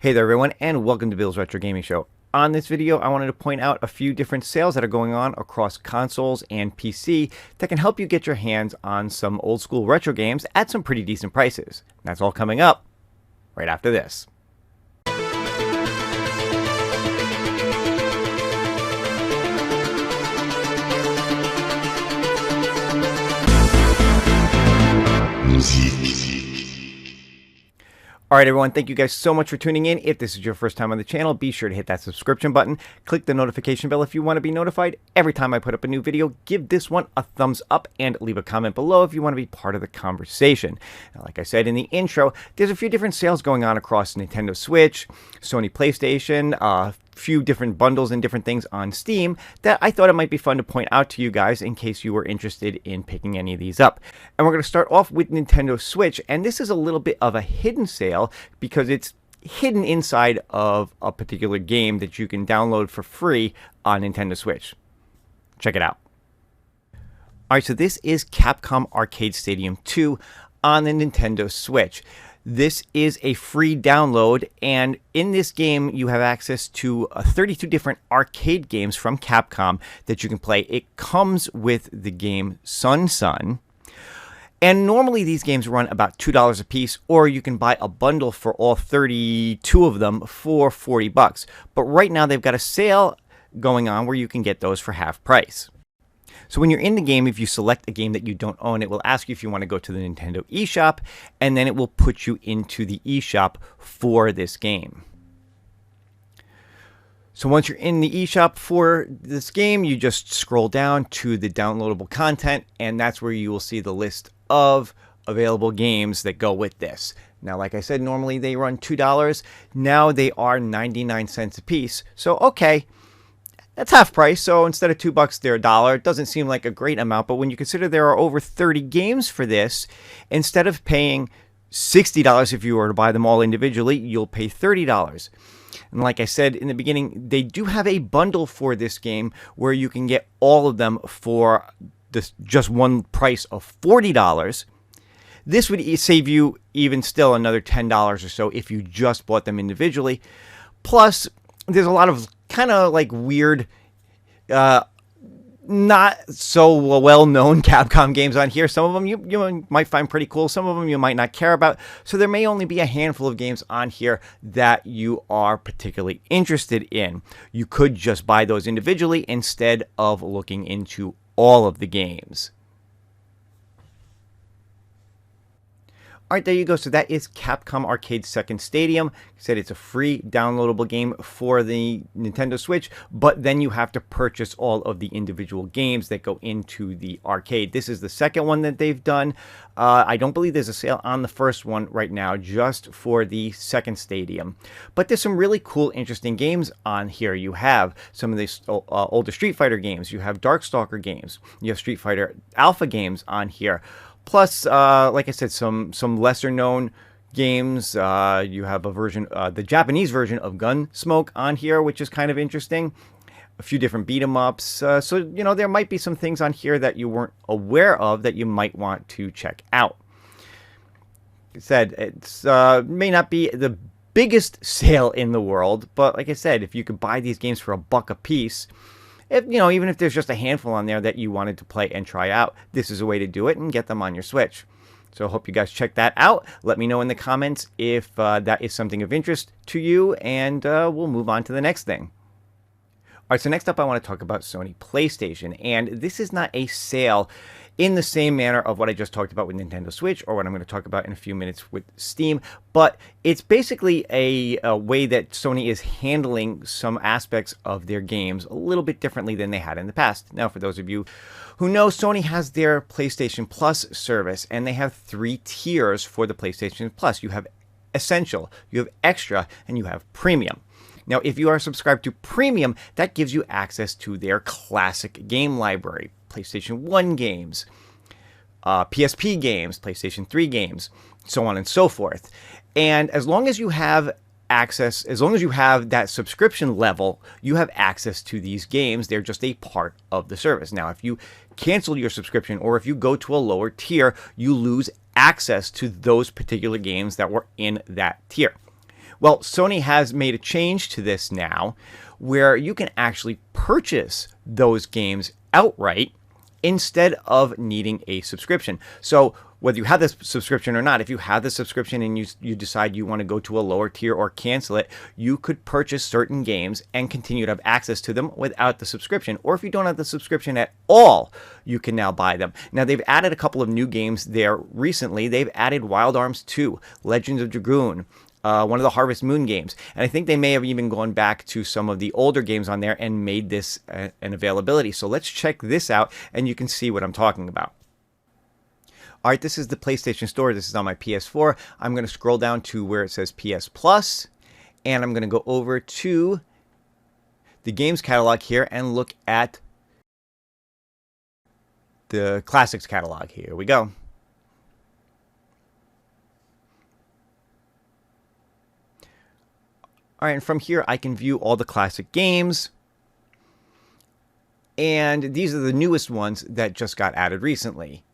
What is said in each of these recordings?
Hey there everyone, and welcome to Bill's Retro Gaming Show. On this video, I wanted to point out a few different sales that are going on across consoles and PC that can help you get your hands on some old school retro games at some pretty decent prices. That's all coming up right after this. Alright everyone, thank you guys so much for tuning in. If this is your first time on the channel, be sure to hit that subscription button. Click the notification bell if you want to be notified every time I put up a new video. Give this one a thumbs up and leave a comment below if you want to be part of the conversation. Now, like I said in the intro, there's a few different sales going on across Nintendo Switch, Sony PlayStation, few different bundles and different things on Steam that I thought it might be fun to point out to you guys in case you were interested in picking any of these up. And we're going to start off with Nintendo Switch, and this is a little bit of a hidden sale because it's hidden inside of a particular game that you can download for free on Nintendo Switch. Check it out. Alright, so this is Capcom Arcade Stadium 2 on the Nintendo Switch. This is a free download, and in this game you have access to 32 different arcade games from Capcom that you can play. It comes with the game Sun Sun, and normally these games run about $2 a piece, or you can buy a bundle for all 32 of them for $40. But right now they've got a sale going on where you can get those for half price. So when you're in the game, if you select a game that you don't own, it will ask you if you want to go to the Nintendo eShop, and then it will put you into the eShop for this game. So once you're in the eShop for this game, you just scroll down to the downloadable content, and that's where you will see the list of available games that go with this. Now, like I said, normally they run $2. Now they are 99 cents a piece. So, okay. That's half price, so instead of $2, they're $1. It doesn't seem like a great amount, but when you consider there are over 30 games for this, instead of paying $60 if you were to buy them all individually, you'll pay $30. And like I said in the beginning, they do have a bundle for this game where you can get all of them for this just one price of $40. This would save you even still another $10 or so if you just bought them individually. Plus, there's a lot of kind of like weird, not so well-known Capcom games on here. Some of them you might find pretty cool. Some of them you might not care about. So there may only be a handful of games on here that you are particularly interested in. You could just buy those individually instead of looking into all of the games. Alright, there you go. So that is Capcom Arcade Second Stadium. Like I said, it's a free downloadable game for the Nintendo Switch, but then you have to purchase all of the individual games that go into the arcade. This is the second one that they've done. I don't believe there's a sale on the first one right now, just for the second stadium. But there's some really cool, interesting games on here. You have some of these older Street Fighter games. You have Darkstalker games. You have Street Fighter Alpha games on here. Plus, like I said, some lesser known games. You have a version, the Japanese version of Gunsmoke on here, which is kind of interesting. A few different beat 'em ups. So, you know, there might be some things on here that you weren't aware of that you might want to check out. Like I said, it's may not be the biggest sale in the world, but like I said, if you could buy these games for $1 a piece, even if there's just a handful on there that you wanted to play and try out, this is a way to do it and get them on your Switch. So I hope you guys check that out. Let me know in the comments if that is something of interest to you, and we'll move on to the next thing. All right, so next up I want to talk about Sony PlayStation, and this is not a sale in the same manner of what I just talked about with Nintendo Switch, or what I'm going to talk about in a few minutes with Steam, but it's basically a way that Sony is handling some aspects of their games a little bit differently than they had in the past. Now, for those of you who know, Sony has their PlayStation Plus service, and they have 3 tiers for the PlayStation Plus. You have Essential, you have Extra, and you have Premium. Now, if you are subscribed to Premium, that gives you access to their classic game library. PlayStation 1 games, PSP games, PlayStation 3 games, so on and so forth. And as long as you have access, as long as you have that subscription level, you have access to these games. They're just a part of the service. Now, if you cancel your subscription or if you go to a lower tier, you lose access to those particular games that were in that tier. Well, Sony has made a change to this now where you can actually purchase those games outright instead of needing a subscription. So whether you have this subscription or not, if you have the subscription and you decide you want to go to a lower tier or cancel it, you could purchase certain games and continue to have access to them without the subscription. Or if you don't have the subscription at all, you can now buy them. Now, they've added a couple of new games there recently. They've added Wild Arms 2, Legends of Dragoon, one of the Harvest Moon games. And I think they may have even gone back to some of the older games on there and made this an availability. So let's check this out and you can see what I'm talking about. All right, this is the PlayStation Store. This is on my PS4. I'm going to scroll down to where it says PS Plus, and I'm going to go over to the games catalog here and look at the classics catalog. Here we go. All right, and from here I can view all the classic games. And these are the newest ones that just got added recently.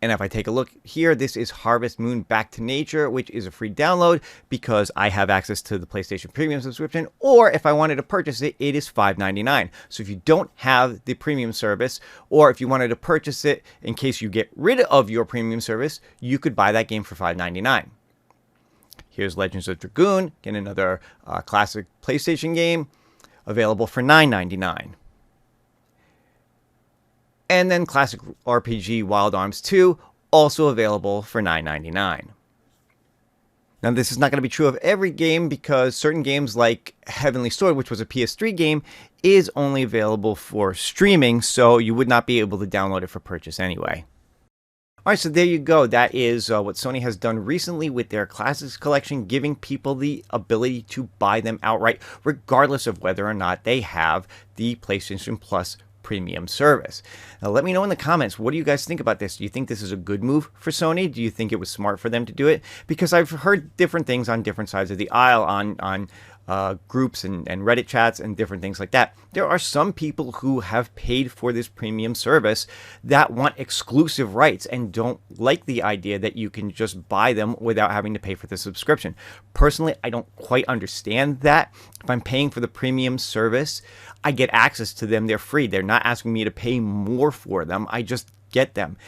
And if I take a look here, this is Harvest Moon Back to Nature, which is a free download because I have access to the PlayStation Premium subscription. Or if I wanted to purchase it, it is $5.99. So if you don't have the premium service, or if you wanted to purchase it in case you get rid of your premium service, you could buy that game for $5.99. Here's Legends of Dragoon, again another classic PlayStation game, available for $9.99. And then classic RPG Wild Arms 2, also available for $9.99. Now, this is not going to be true of every game because certain games like Heavenly Sword, which was a PS3 game, is only available for streaming, so you would not be able to download it for purchase anyway. All right, so there you go. That is what Sony has done recently with their Classics collection, giving people the ability to buy them outright, regardless of whether or not they have the PlayStation Plus premium service. Now, let me know in the comments, what do you guys think about this? Do you think this is a good move for Sony? Do you think it was smart for them to do it? Because I've heard different things on different sides of the aisle, on groups and Reddit chats and different things like that. There are some people who have paid for this premium service that want exclusive rights and don't like the idea that you can just buy them without having to pay for the subscription. Personally, I don't quite understand that. If I'm paying for the premium service, I get access to them. They're free. They're not asking me to pay more for them. I just get them.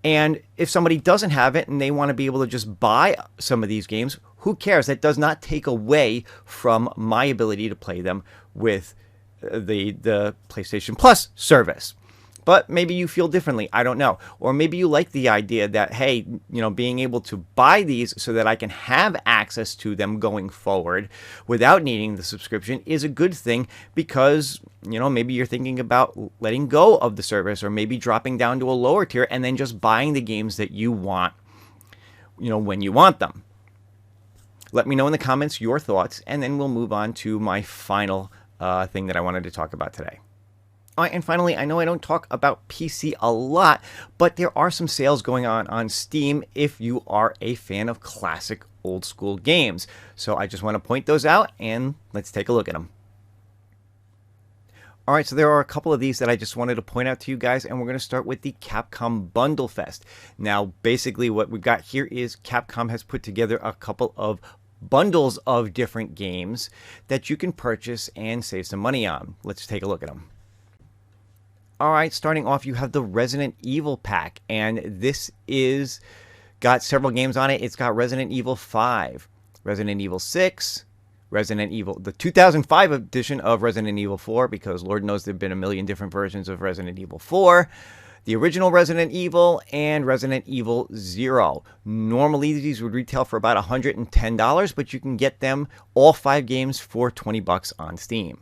And if somebody doesn't have it and they want to be able to just buy some of these games, who cares? That does not take away from my ability to play them with the PlayStation Plus service. But maybe you feel differently. I don't know. Or maybe you like the idea that, hey, you know, being able to buy these so that I can have access to them going forward without needing the subscription is a good thing because, you know, maybe you're thinking about letting go of the service or maybe dropping down to a lower tier and then just buying the games that you want, you know, when you want them. Let me know in the comments your thoughts, and then we'll move on to my final thing that I wanted to talk about today. All right, and finally, I know I don't talk about PC a lot, but there are some sales going on Steam if you are a fan of classic old school games. So I just want to point those out, and let's take a look at them. All right, so there are a couple of these that I just wanted to point out to you guys, and we're going to start with the Capcom Bundle Fest. Now, basically what we've got here is Capcom has put together a couple of bundles of different games that you can purchase and save some money on. Let's take a look at them. All right, starting off, you have the Resident Evil pack, and this is got several games on it. It's got Resident Evil 5, Resident Evil 6, Resident Evil, the 2005 edition of Resident Evil 4, because Lord knows there have been a million different versions of Resident Evil 4, the original Resident Evil, and Resident Evil 0. Normally, these would retail for about $110, but you can get them, all 5 games, for $20 on Steam.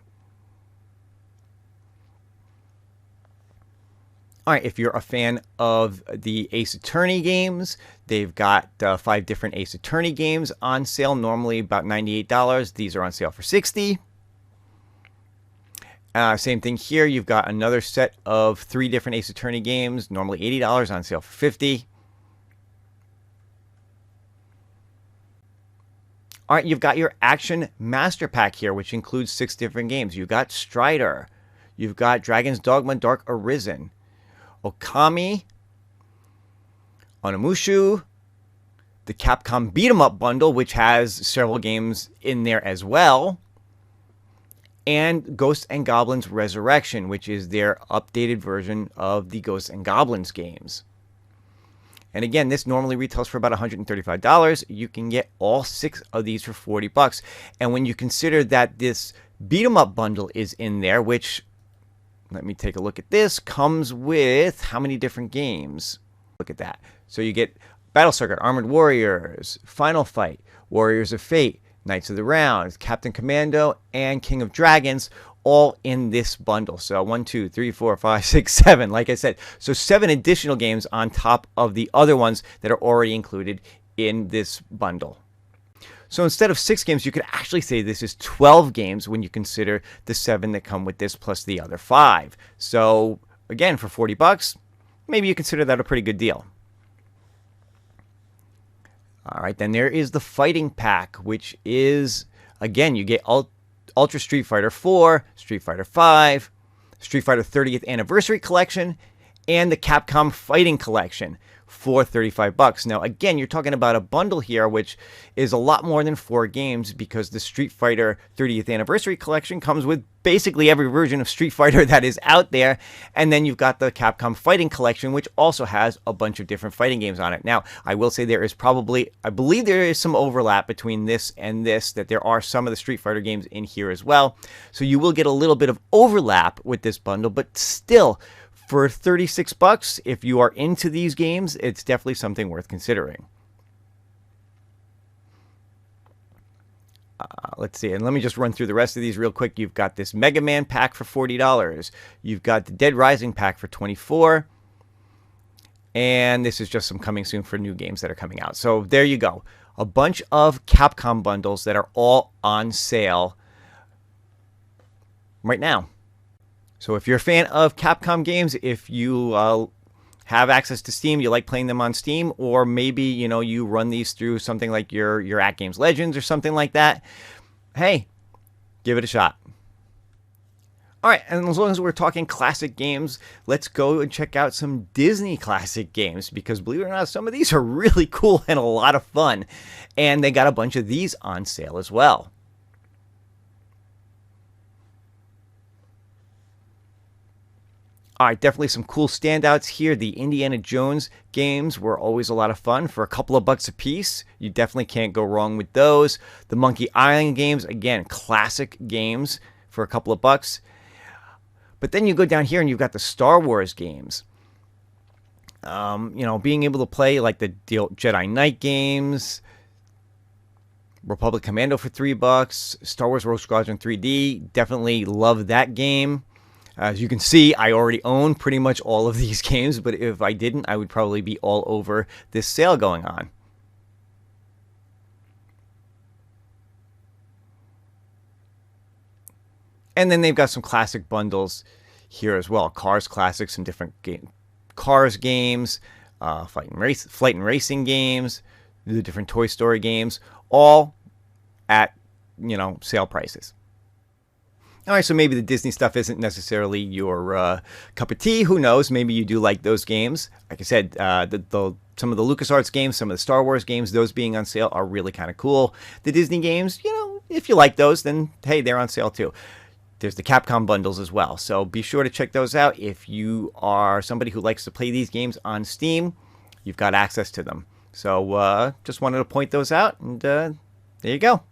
All right, if you're a fan of the Ace Attorney games, they've got 5 different Ace Attorney games on sale, normally about $98. These are on sale for $60. Same thing here. You've got another set of 3 different Ace Attorney games, normally $80, on sale for $50. All right, you've got your Action Master Pack here, which includes 6 different games. You've got Strider. You've got Dragon's Dogma Dark Arisen, Okami, Onimusha, the Capcom Beat 'em Up bundle, which has several games in there as well, and Ghosts and Goblins Resurrection, which is their updated version of the Ghosts and Goblins games. And again, this normally retails for about $135. You can get all 6 of these for $40. And when you consider that this Beat 'em Up bundle is in there, which, let me take a look at this, comes with how many different games? Look at that. So you get Battle Circuit, Armored Warriors, Final Fight, Warriors of Fate, Knights of the Round, Captain Commando, and King of Dragons, all in this bundle. So 1, 2, 3, 4, 5, 6, 7. Like I said, so 7 additional games on top of the other ones that are already included in this bundle. So instead of 6 games, you could actually say this is 12 games when you consider the 7 that come with this plus the other 5. So again, for $40, maybe you consider that a pretty good deal. All right, then there is the Fighting Pack, which is, again, you get Ultra Street Fighter 4, Street Fighter 5, Street Fighter 30th Anniversary Collection, and the Capcom Fighting Collection for $35. Now, again, you're talking about a bundle here, which is a lot more than 4 games, because the Street Fighter 30th Anniversary Collection comes with basically every version of Street Fighter that is out there. And then you've got the Capcom Fighting Collection, which also has a bunch of different fighting games on it. Now, I will say there is probably, I believe there is some overlap between this and this, that there are some of the Street Fighter games in here as well. So you will get a little bit of overlap with this bundle, but still, for $36, if you are into these games, it's definitely something worth considering. Let's see, and let me just run through the rest of these real quick. You've got this Mega Man pack for $40. You've got the Dead Rising pack for $24. And this is just some coming soon for new games that are coming out. So there you go. A bunch of Capcom bundles that are all on sale right now. So if you're a fan of Capcom games, if you have access to Steam, you like playing them on Steam, or maybe, you know, you run these through something like your At Games Legends or something like that, hey, give it a shot. All right, and as long as we're talking classic games, let's go and check out some Disney classic games, because believe it or not, some of these are really cool and a lot of fun, and they got a bunch of these on sale as well. All right, definitely some cool standouts here. The Indiana Jones games were always a lot of fun for a couple of bucks a piece. You definitely can't go wrong with those. The Monkey Island games, again, classic games for a couple of bucks. But then you go down here and you've got the Star Wars games. You know, being able to play like the Jedi Knight games, Republic Commando for $3, Star Wars Rogue Squadron 3D, definitely love that game. As you can see, I already own pretty much all of these games, but if I didn't, I would probably be all over this sale going on. And then they've got some classic bundles here as well. Cars Classics, some different Cars games, flight and racing games, the different Toy Story games, all at, you know, sale prices. All right, so maybe the Disney stuff isn't necessarily your cup of tea. Who knows? Maybe you do like those games. Like I said, some of the LucasArts games, some of the Star Wars games, those being on sale are really kind of cool. The Disney games, you know, if you like those, then hey, they're on sale too. There's the Capcom bundles as well. So be sure to check those out. If you are somebody who likes to play these games on Steam, you've got access to them. So just wanted to point those out, and there you go.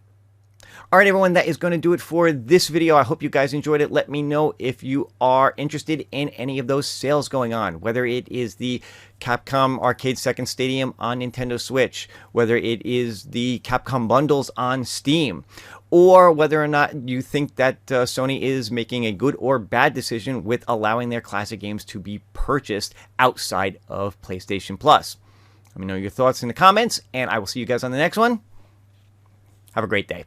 All right, everyone, that is going to do it for this video. I hope you guys enjoyed it. Let me know if you are interested in any of those sales going on, whether it is the Capcom Arcade Second Stadium on Nintendo Switch, whether it is the Capcom bundles on Steam, or whether or not you think that Sony is making a good or bad decision with allowing their classic games to be purchased outside of PlayStation Plus. Let me know your thoughts in the comments, and I will see you guys on the next one. Have a great day.